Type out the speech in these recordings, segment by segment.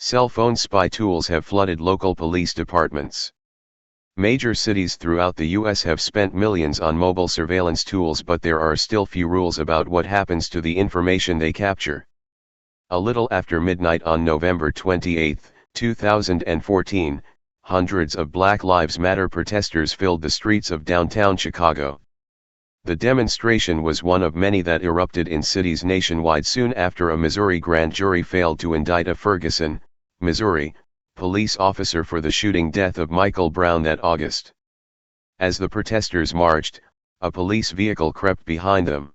Cell phone spy tools have flooded local police departments. Major cities throughout the US have spent millions on mobile surveillance tools, but there are still few rules about what happens to the information they capture. A little after midnight on November 28, 2014, hundreds of Black Lives Matter protesters filled the streets of downtown Chicago. The demonstration was one of many that erupted in cities nationwide soon after a Missouri grand jury failed to indict a Ferguson, Missouri, police officer for the shooting death of Michael Brown that August. As the protesters marched, a police vehicle crept behind them.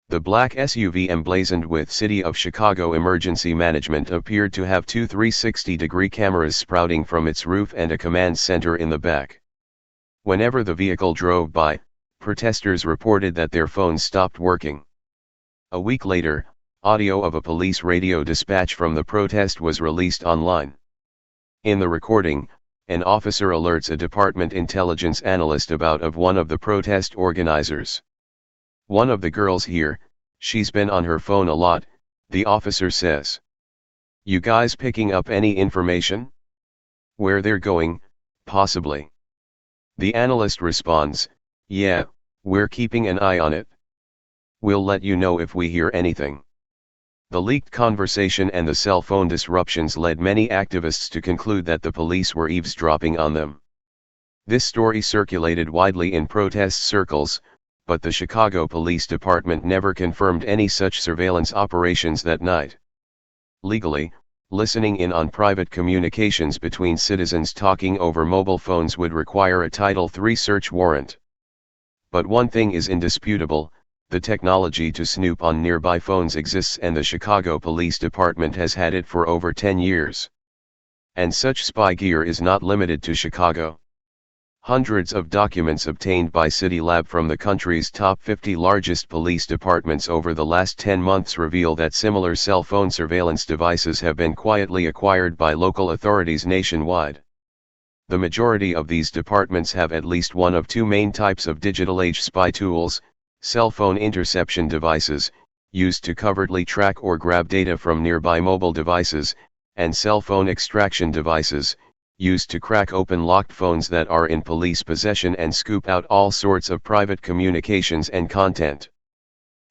The black SUV emblazoned with City of Chicago Emergency Management appeared to have two 360-degree cameras sprouting from its roof and a command center in the back. Whenever the vehicle drove by, protesters reported that their phones stopped working. A week later, audio of a police radio dispatch from the protest was released online. In the recording, an officer alerts a department intelligence analyst about one of the protest organizers. "One of the girls here, she's been on her phone a lot," the officer says. "You guys picking up any information? Where they're going, possibly?" The analyst responds, "Yeah, we're keeping an eye on it. We'll let you know if we hear anything." The leaked conversation and the cell phone disruptions led many activists to conclude that the police were eavesdropping on them. This story circulated widely in protest circles, but the Chicago Police Department never confirmed any such surveillance operations that night. Legally, listening in on private communications between citizens talking over mobile phones would require a Title III search warrant. But one thing is indisputable: the technology to snoop on nearby phones exists, and the Chicago Police Department has had it for over 10 years. And such spy gear is not limited to Chicago. Hundreds of documents obtained by CityLab from the country's top 50 largest police departments over the last 10 months reveal that similar cell phone surveillance devices have been quietly acquired by local authorities nationwide. The majority of these departments have at least one of two main types of digital age spy tools: cell phone interception devices, used to covertly track or grab data from nearby mobile devices, and cell phone extraction devices, used to crack open locked phones that are in police possession and scoop out all sorts of private communications and content.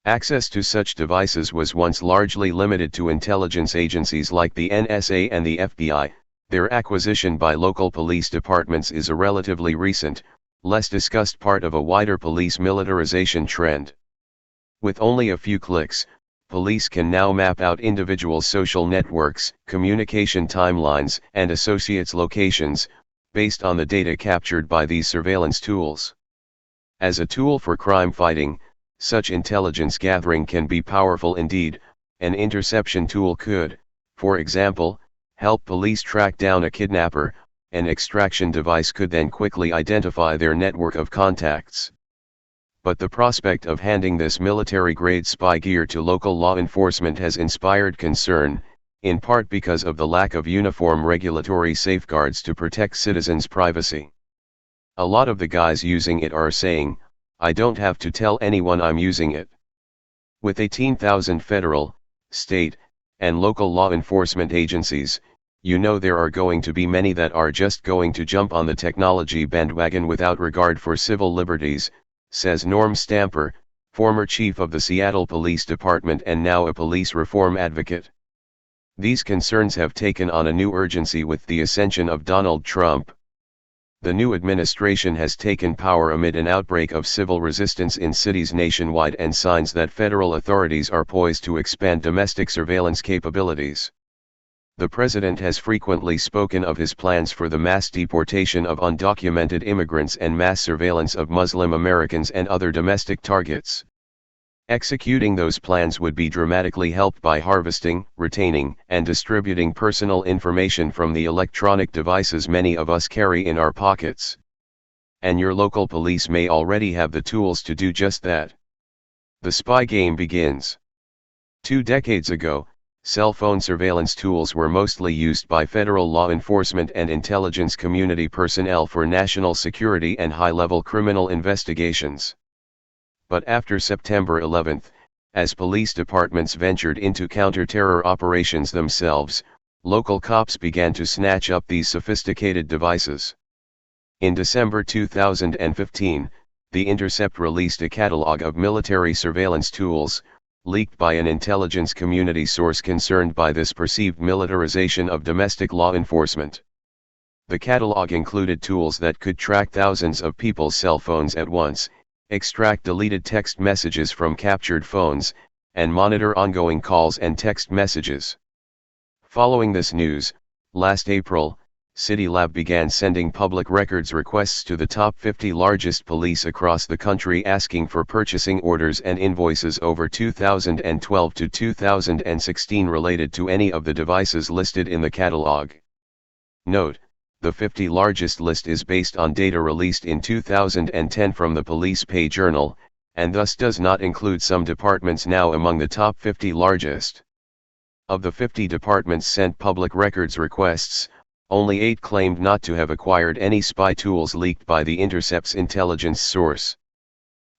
Access to such devices was once largely limited to intelligence agencies like the NSA and the FBI. Their acquisition by local police departments is a relatively recent, less discussed part of a wider police militarization trend. With only a few clicks, police can now map out individuals' social networks, communication timelines, and associates' locations, based on the data captured by these surveillance tools. As a tool for crime fighting, such intelligence gathering can be powerful indeed. An interception tool could, for example, help police track down a kidnapper. An extraction device could then quickly identify their network of contacts. But the prospect of handing this military-grade spy gear to local law enforcement has inspired concern, in part because of the lack of uniform regulatory safeguards to protect citizens' privacy. A lot of the guys using it are saying, "I don't have to tell anyone I'm using it." With 18,000 federal, state, and local law enforcement agencies, you know there are going to be many that are just going to jump on the technology bandwagon without regard for civil liberties, says Norm Stamper, former chief of the Seattle Police Department and now a police reform advocate. These concerns have taken on a new urgency with the ascension of Donald Trump. The new administration has taken power amid an outbreak of civil resistance in cities nationwide and signs that federal authorities are poised to expand domestic surveillance capabilities. The president has frequently spoken of his plans for the mass deportation of undocumented immigrants and mass surveillance of Muslim Americans and other domestic targets. Executing those plans would be dramatically helped by harvesting, retaining, and distributing personal information from the electronic devices many of us carry in our pockets. And your local police may already have the tools to do just that. The spy game begins. 2 decades ago, cell phone surveillance tools were mostly used by federal law enforcement and intelligence community personnel for national security and high-level criminal investigations. But after September 11, as police departments ventured into counter-terror operations themselves, local cops began to snatch up these sophisticated devices. In December 2015, The Intercept released a catalog of military surveillance tools, leaked by an intelligence community source concerned by this perceived militarization of domestic law enforcement. The catalog included tools that could track thousands of people's cell phones at once, extract deleted text messages from captured phones, and monitor ongoing calls and text messages. Following this news, last April, CityLab began sending public records requests to the top 50 largest police across the country asking for purchasing orders and invoices over 2012 to 2016 related to any of the devices listed in the catalog. Note, the 50 largest list is based on data released in 2010 from the Police Pay Journal, and thus does not include some departments now among the top 50 largest. Of the 50 departments sent public records requests, only 8 claimed not to have acquired any spy tools leaked by The Intercept's intelligence source.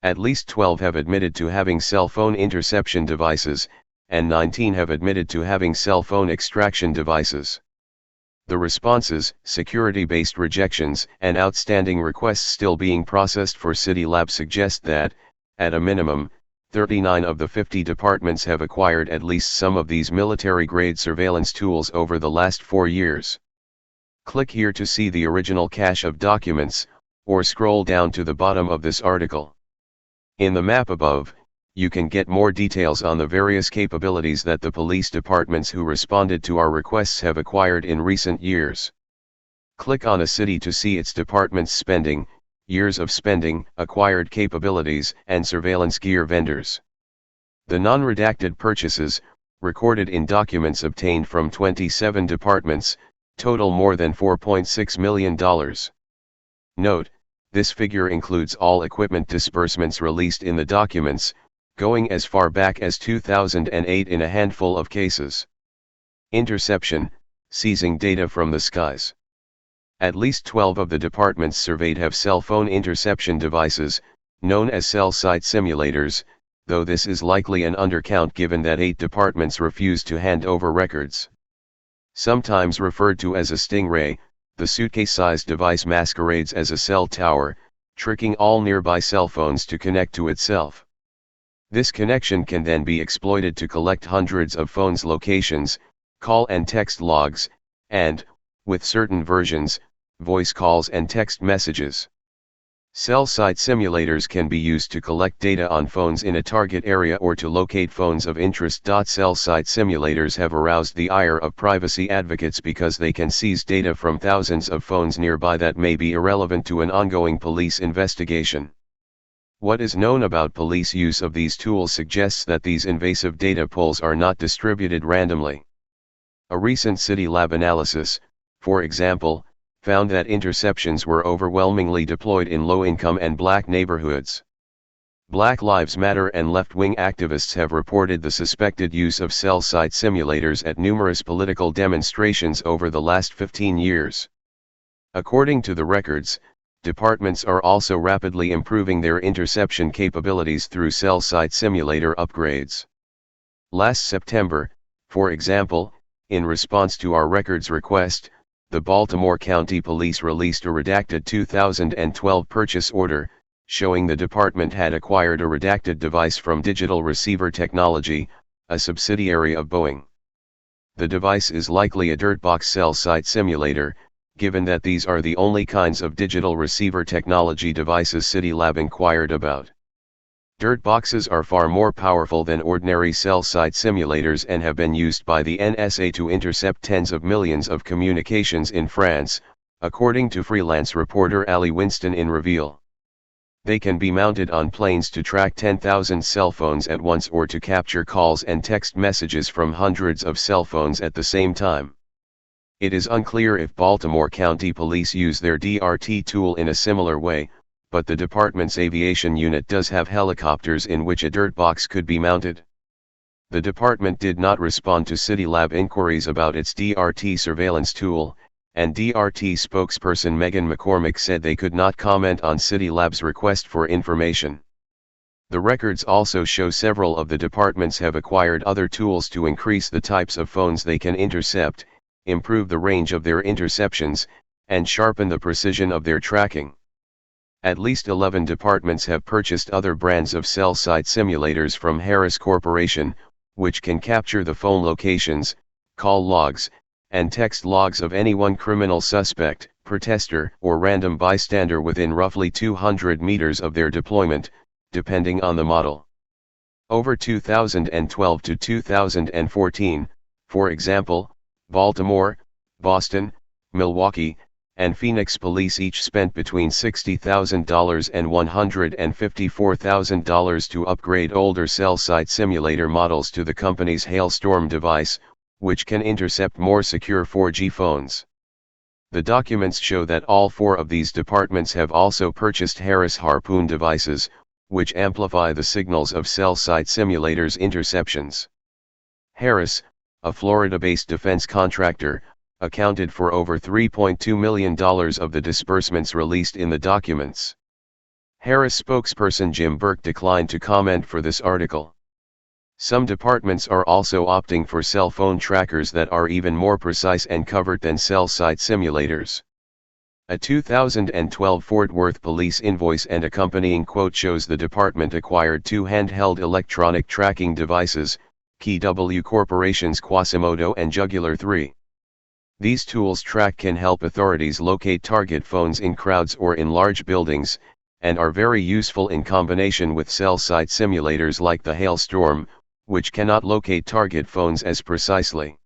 At least 12 have admitted to having cell phone interception devices, and 19 have admitted to having cell phone extraction devices. The responses, security-based rejections, and outstanding requests still being processed for CityLab suggest that, at a minimum, 39 of the 50 departments have acquired at least some of these military-grade surveillance tools over the last 4 years. Click here to see the original cache of documents, or scroll down to the bottom of this article. In the map above, you can get more details on the various capabilities that the police departments who responded to our requests have acquired in recent years. Click on a city to see its department's spending, years of spending, acquired capabilities, and surveillance gear vendors. The non-redacted purchases, recorded in documents obtained from 27 departments, total more than $4.6 million. Note, this figure includes all equipment disbursements released in the documents, going as far back as 2008 in a handful of cases. Interception, seizing data from the skies. At least 12 of the departments surveyed have cell phone interception devices, known as cell site simulators, though this is likely an undercount given that 8 departments refused to hand over records. Sometimes referred to as a stingray, the suitcase-sized device masquerades as a cell tower, tricking all nearby cell phones to connect to itself. This connection can then be exploited to collect hundreds of phones' locations, call and text logs, and, with certain versions, voice calls and text messages. Cell site simulators can be used to collect data on phones in a target area or to locate phones of interest. Cell site simulators have aroused the ire of privacy advocates because they can seize data from thousands of phones nearby that may be irrelevant to an ongoing police investigation. What is known about police use of these tools suggests that these invasive data pulls are not distributed randomly. A recent CityLab analysis, for example, found that interceptions were overwhelmingly deployed in low-income and black neighborhoods. Black Lives Matter and left-wing activists have reported the suspected use of cell site simulators at numerous political demonstrations over the last 15 years. According to the records, departments are also rapidly improving their interception capabilities through cell site simulator upgrades. Last September, for example, in response to our records request, the Baltimore County Police released a redacted 2012 purchase order, showing the department had acquired a redacted device from Digital Receiver Technology, a subsidiary of Boeing. The device is likely a Dirtbox cell site simulator, given that these are the only kinds of digital receiver technology devices CityLab inquired about. Dirtboxes are far more powerful than ordinary cell site simulators and have been used by the NSA to intercept tens of millions of communications in France, according to freelance reporter Ali Winston in Reveal. They can be mounted on planes to track 10,000 cell phones at once or to capture calls and text messages from hundreds of cell phones at the same time. It is unclear if Baltimore County Police use their DRT tool in a similar way, but the department's aviation unit does have helicopters in which a Dirtbox could be mounted. The department did not respond to CityLab inquiries about its DRT surveillance tool, and DRT spokesperson Megan McCormick said they could not comment on CityLab's request for information. The records also show several of the departments have acquired other tools to increase the types of phones they can intercept, improve the range of their interceptions, and sharpen the precision of their tracking. At least 11 departments have purchased other brands of cell site simulators from Harris Corporation, which can capture the phone locations, call logs, and text logs of any one criminal suspect, protester, or random bystander within roughly 200 meters of their deployment, depending on the model. Over 2012 to 2014, for example, Baltimore, Boston, Milwaukee, and Phoenix police each spent between $60,000 and $154,000 to upgrade older cell site simulator models to the company's Hailstorm device, which can intercept more secure 4G phones. The documents show that all 4 of these departments have also purchased Harris Harpoon devices, which amplify the signals of cell site simulators' interceptions. Harris, a Florida-based defense contractor, accounted for over $3.2 million of the disbursements released in the documents. Harris spokesperson Jim Burke declined to comment for this article. Some departments are also opting for cell phone trackers that are even more precise and covert than cell site simulators. A 2012 Fort Worth police invoice and accompanying quote shows the department acquired 2 handheld electronic tracking devices, KW Corporation's Quasimodo and Jugular 3. These tools can help authorities locate target phones in crowds or in large buildings, and are very useful in combination with cell site simulators like the Hailstorm, which cannot locate target phones as precisely.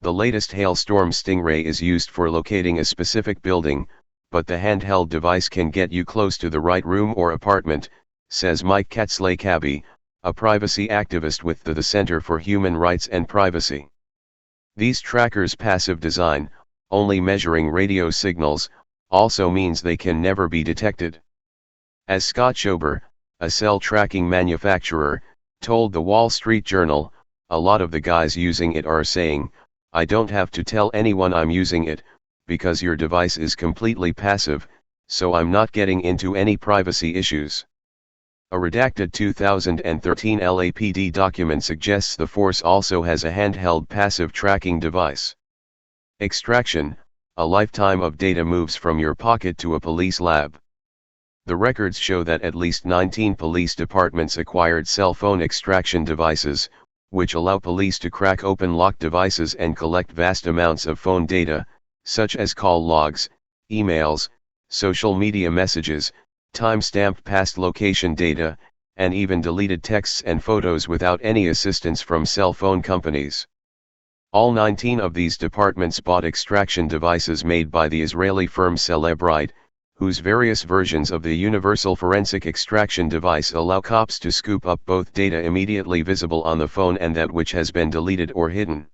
The latest Hailstorm Stingray is used for locating a specific building, but the handheld device can get you close to the right room or apartment, says Mike Katsley-Cabby, a privacy activist with the Center for Human Rights and Privacy. These trackers' passive design, only measuring radio signals, also means they can never be detected. As Scott Schober, a cell tracking manufacturer, told the Wall Street Journal, a lot of the guys using it are saying, "I don't have to tell anyone I'm using it, because your device is completely passive, so I'm not getting into any privacy issues." A redacted 2013 LAPD document suggests the force also has a handheld passive tracking device. Extraction: a lifetime of data moves from your pocket to a police lab. The records show that at least 19 police departments acquired cell phone extraction devices, which allow police to crack open locked devices and collect vast amounts of phone data, such as call logs, emails, social media messages, time-stamped past location data, and even deleted texts and photos without any assistance from cell phone companies. All 19 of these departments bought extraction devices made by the Israeli firm Cellebrite, whose various versions of the universal forensic extraction device allow cops to scoop up both data immediately visible on the phone and that which has been deleted or hidden.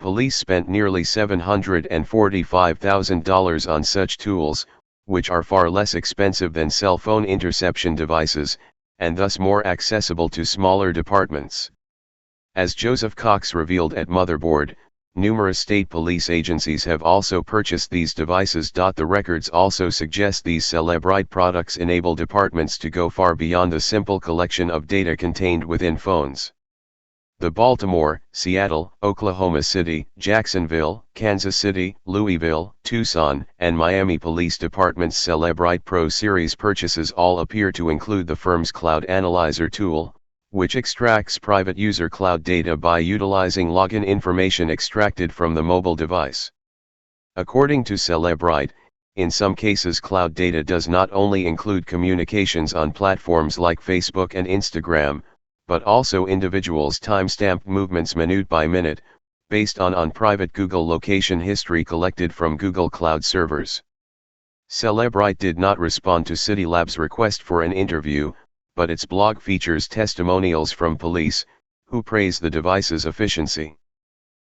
Police spent nearly $745,000 on such tools, which are far less expensive than cell phone interception devices, and thus more accessible to smaller departments. As Joseph Cox revealed at Motherboard, numerous state police agencies have also purchased these devices. The records also suggest these Cellebrite products enable departments to go far beyond the simple collection of data contained within phones. The Baltimore, Seattle, Oklahoma City, Jacksonville, Kansas City, Louisville, Tucson, and Miami police departments' Cellebrite Pro Series purchases all appear to include the firm's Cloud Analyzer tool, which extracts private user cloud data by utilizing login information extracted from the mobile device. According to Cellebrite, in some cases cloud data does not only include communications on platforms like Facebook and Instagram, but also individuals' time-stamped movements minute by minute, based on private Google location history collected from Google Cloud servers. Cellebrite did not respond to CityLab's request for an interview, but its blog features testimonials from police, who praise the device's efficiency.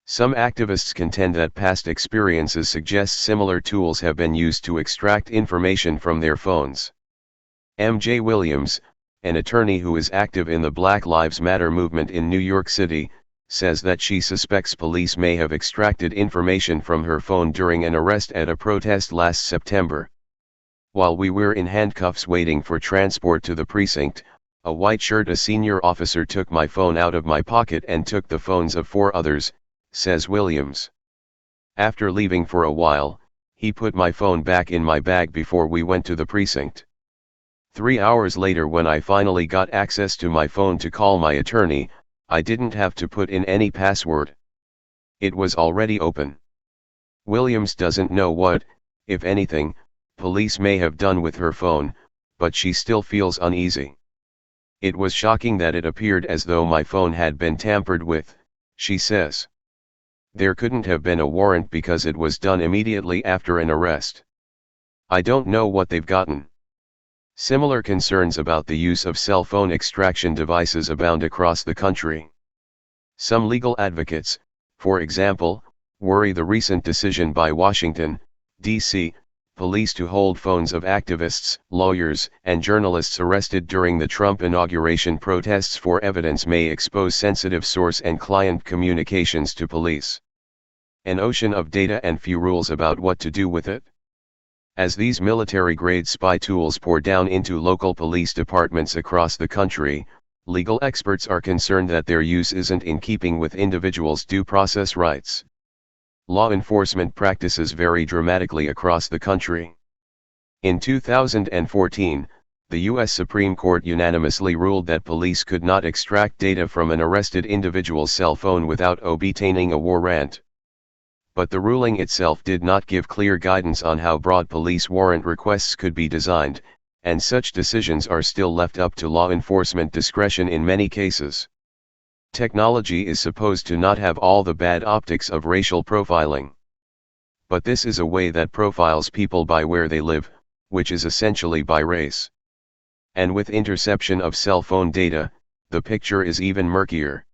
Some activists contend that past experiences suggest similar tools have been used to extract information from their phones. M.J. Williams, an attorney who is active in the Black Lives Matter movement in New York City, says that she suspects police may have extracted information from her phone during an arrest at a protest last September. "While we were in handcuffs waiting for transport to the precinct, a white-shirted senior officer took my phone out of my pocket and took the phones of 4 others," says Williams. After leaving for a while, he put my phone back in my bag before we went to the precinct. 3 hours later, when I finally got access to my phone to call my attorney, I didn't have to put in any password. It was already open. Williams doesn't know what, if anything, police may have done with her phone, but she still feels uneasy. It was shocking that it appeared as though my phone had been tampered with, she says. There couldn't have been a warrant because it was done immediately after an arrest. I don't know what they've gotten. Similar concerns about the use of cell phone extraction devices abound across the country. Some legal advocates, for example, worry the recent decision by Washington, D.C., police to hold phones of activists, lawyers, and journalists arrested during the Trump inauguration protests for evidence may expose sensitive source and client communications to police. An ocean of data and few rules about what to do with it. As these military-grade spy tools pour down into local police departments across the country, legal experts are concerned that their use isn't in keeping with individuals' due process rights. Law enforcement practices vary dramatically across the country. In 2014, the U.S. Supreme Court unanimously ruled that police could not extract data from an arrested individual's cell phone without obtaining a warrant. But the ruling itself did not give clear guidance on how broad police warrant requests could be designed, and such decisions are still left up to law enforcement discretion in many cases. Technology is supposed to not have all the bad optics of racial profiling. But this is a way that profiles people by where they live, which is essentially by race. And with interception of cell phone data, the picture is even murkier.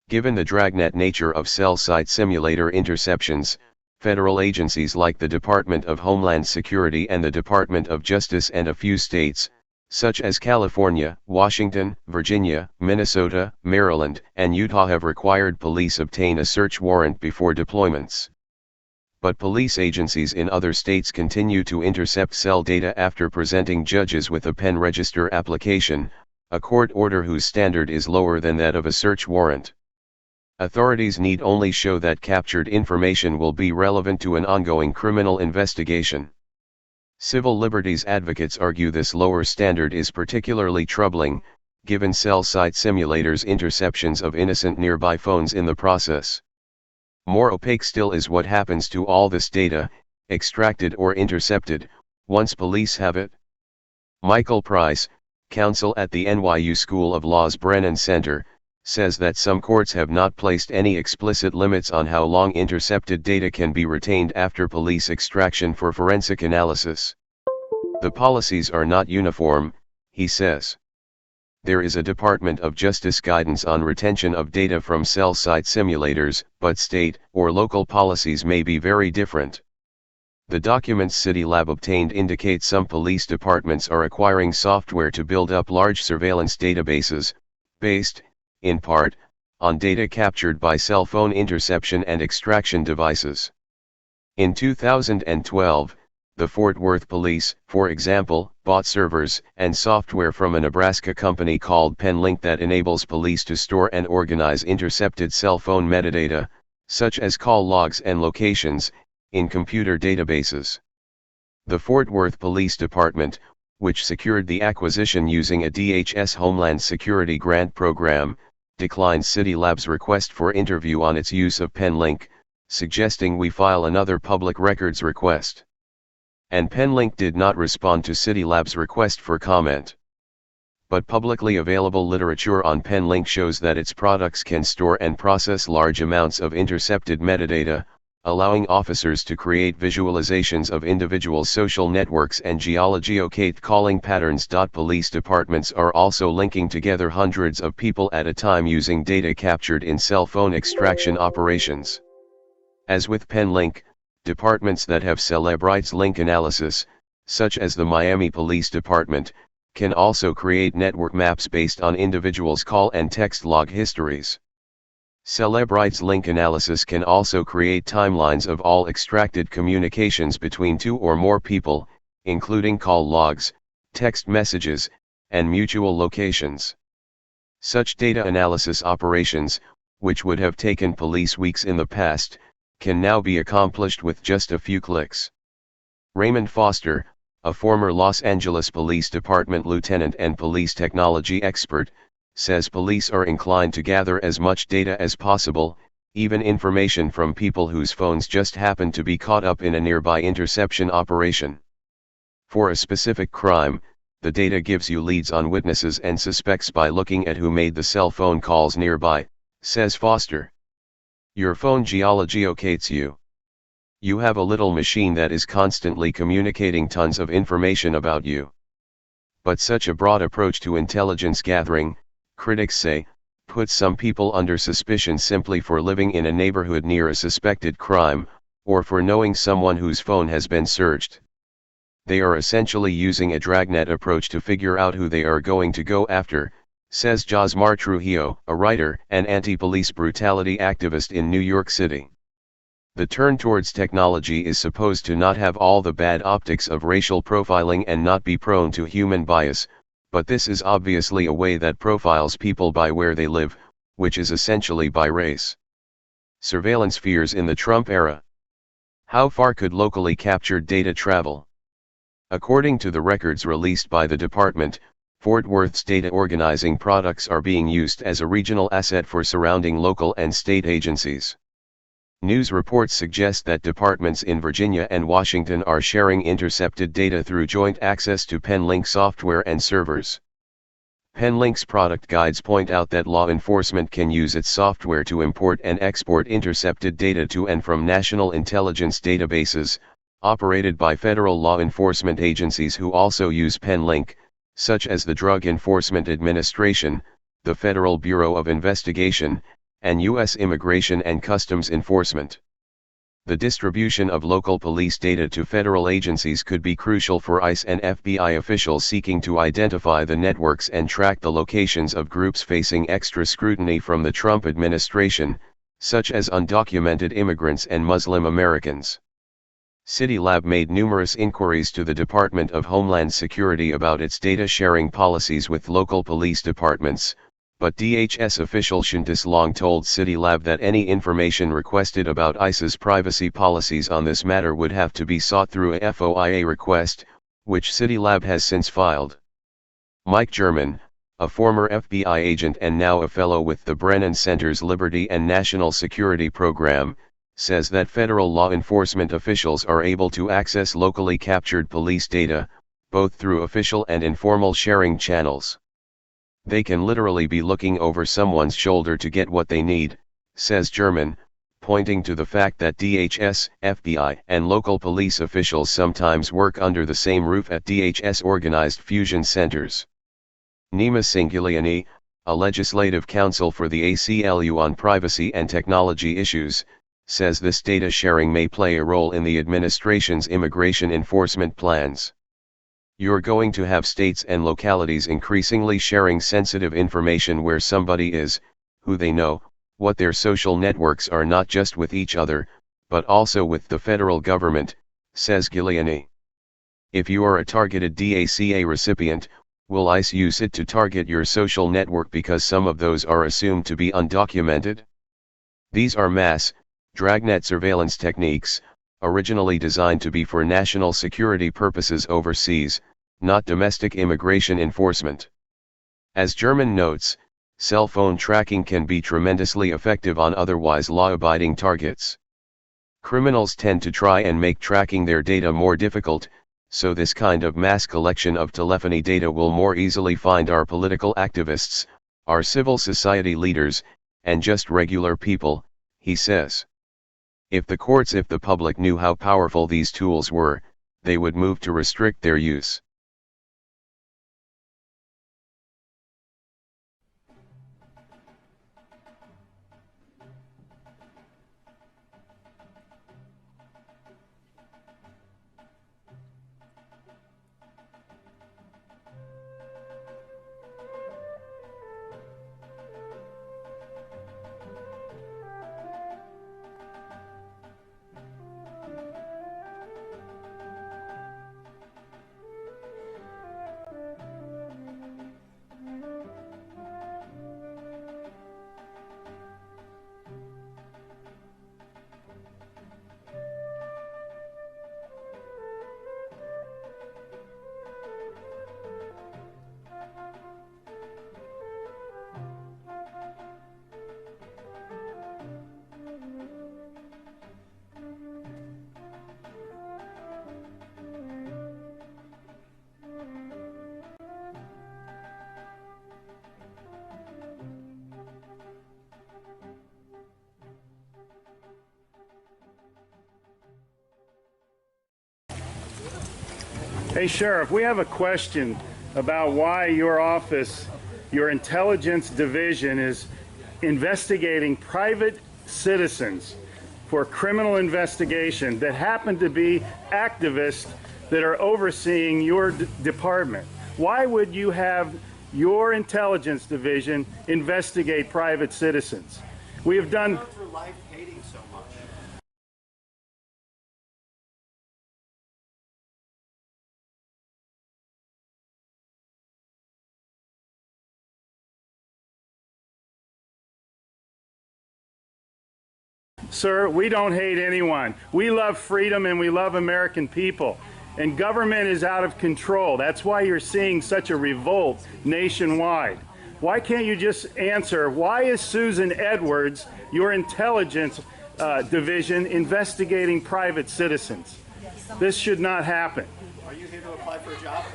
Given the dragnet nature of cell site simulator interceptions, federal agencies like the Department of Homeland Security and the Department of Justice and a few states, such as California, Washington, Virginia, Minnesota, Maryland, and Utah have required police obtain a search warrant before deployments. But police agencies in other states continue to intercept cell data after presenting judges with a pen register application, a court order whose standard is lower than that of a search warrant. Authorities need only show that captured information will be relevant to an ongoing criminal investigation. Civil liberties advocates argue this lower standard is particularly troubling, given cell site simulators' interceptions of innocent nearby phones in the process. More opaque still is what happens to all this data, extracted or intercepted, once police have it. Michael Price, counsel at the NYU School of Law's Brennan Center, says that some courts have not placed any explicit limits on how long intercepted data can be retained after police extraction for forensic analysis. The policies are not uniform, he says. There is a Department of Justice guidance on retention of data from cell site simulators, but state or local policies may be very different. The documents City Lab obtained indicate some police departments are acquiring software to build up large surveillance databases, based, in part, on data captured by cell phone interception and extraction devices. In 2012, the Fort Worth Police, for example, bought servers and software from a Nebraska company called PenLink that enables police to store and organize intercepted cell phone metadata, such as call logs and locations, in computer databases. The Fort Worth Police Department, which secured the acquisition using a DHS Homeland Security grant program, declined City Lab's request for interview on its use of PenLink, suggesting we file another public records request. And PenLink did not respond to City Lab's request for comment. But publicly available literature on PenLink shows that its products can store and process large amounts of intercepted metadata, allowing officers to create visualizations of individual social networks and geolocate calling patterns. Police departments are also linking together hundreds of people at a time using data captured in cell phone extraction operations. As with PenLink, departments that have Cellebrite's link analysis, such as the Miami Police Department, can also create network maps based on individuals' call and text log histories. Cellebrite's link analysis can also create timelines of all extracted communications between two or more people, including call logs, text messages, and mutual locations. Such data analysis operations, which would have taken police weeks in the past, can now be accomplished with just a few clicks. Raymond Foster, a former Los Angeles Police Department lieutenant and police technology expert, says police are inclined to gather as much data as possible, even information from people whose phones just happen to be caught up in a nearby interception operation. For a specific crime, the data gives you leads on witnesses and suspects by looking at who made the cell phone calls nearby, says Foster. Your phone geolocates you. You have a little machine that is constantly communicating tons of information about you. But such a broad approach to intelligence gathering, critics say, puts some people under suspicion simply for living in a neighborhood near a suspected crime, or for knowing someone whose phone has been searched. They are essentially using a dragnet approach to figure out who they are going to go after, says Josmar Trujillo, a writer and anti-police brutality activist in New York City. The turn towards technology is supposed to not have all the bad optics of racial profiling and not be prone to human bias, but this is obviously a way that profiles people by where they live, which is essentially by race. Surveillance fears in the Trump era. How far could locally captured data travel? According to the records released by the department, Fort Worth's data organizing products are being used as a regional asset for surrounding local and state agencies. News reports suggest that departments in Virginia and Washington are sharing intercepted data through joint access to PenLink software and servers. PenLink's product guides point out that law enforcement can use its software to import and export intercepted data to and from national intelligence databases, operated by federal law enforcement agencies who also use PenLink, such as the Drug Enforcement Administration, the Federal Bureau of Investigation, and U.S. Immigration and Customs Enforcement. The distribution of local police data to federal agencies could be crucial for ICE and FBI officials seeking to identify the networks and track the locations of groups facing extra scrutiny from the Trump administration, such as undocumented immigrants and Muslim Americans. CityLab made numerous inquiries to the Department of Homeland Security about its data sharing policies with local police departments, but DHS official Shantis Long told CityLab that any information requested about ICE's privacy policies on this matter would have to be sought through a FOIA request, which CityLab has since filed. Mike German, a former FBI agent and now a fellow with the Brennan Center's Liberty and National Security Program, says that federal law enforcement officials are able to access locally captured police data, both through official and informal sharing channels. They can literally be looking over someone's shoulder to get what they need, says German, pointing to the fact that DHS, FBI, and local police officials sometimes work under the same roof at DHS-organized fusion centers. Nima Singuliani, a legislative counsel for the ACLU on privacy and technology issues, says this data sharing may play a role in the administration's immigration enforcement plans. You're going to have states and localities increasingly sharing sensitive information where somebody is, who they know, what their social networks are not just with each other, but also with the federal government, says Giuliani. If you are a targeted DACA recipient, will ICE use it to target your social network because some of those are assumed to be undocumented? These are mass, dragnet surveillance techniques, originally designed to be for national security purposes overseas, not domestic immigration enforcement. As German notes, cell phone tracking can be tremendously effective on otherwise law-abiding targets. Criminals tend to try and make tracking their data more difficult, so this kind of mass collection of telephony data will more easily find our political activists, our civil society leaders, and just regular people, he says. If the public knew how powerful these tools were, they would move to restrict their use. Hey, Sheriff, we have a question about why your office, your intelligence division, is investigating private citizens for criminal investigation that happen to be activists that are overseeing your department. Why would you have your intelligence division investigate private citizens? We have done... for life hating so much. Sir, we don't hate anyone. We love freedom and we love American people. And government is out of control. That's why you're seeing such a revolt nationwide. Why can't you just answer, why is Susan Edwards, your intelligence division, investigating private citizens? This should not happen. Are you here to apply for a job?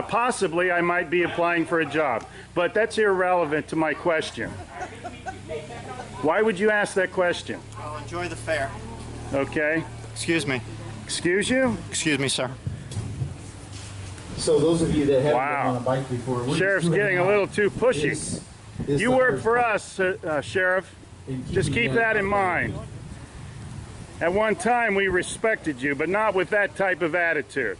Possibly I might be applying for a job, but that's irrelevant to my question. Why would you ask that question? Well, enjoy the fair. Okay. Excuse me. Excuse you? Excuse me, sir. So those of you that haven't been on a bike before, Sheriff's getting a little too pushy. You work for us, Sheriff. Just keep that in mind. At one time we respected you, but not with that type of attitude.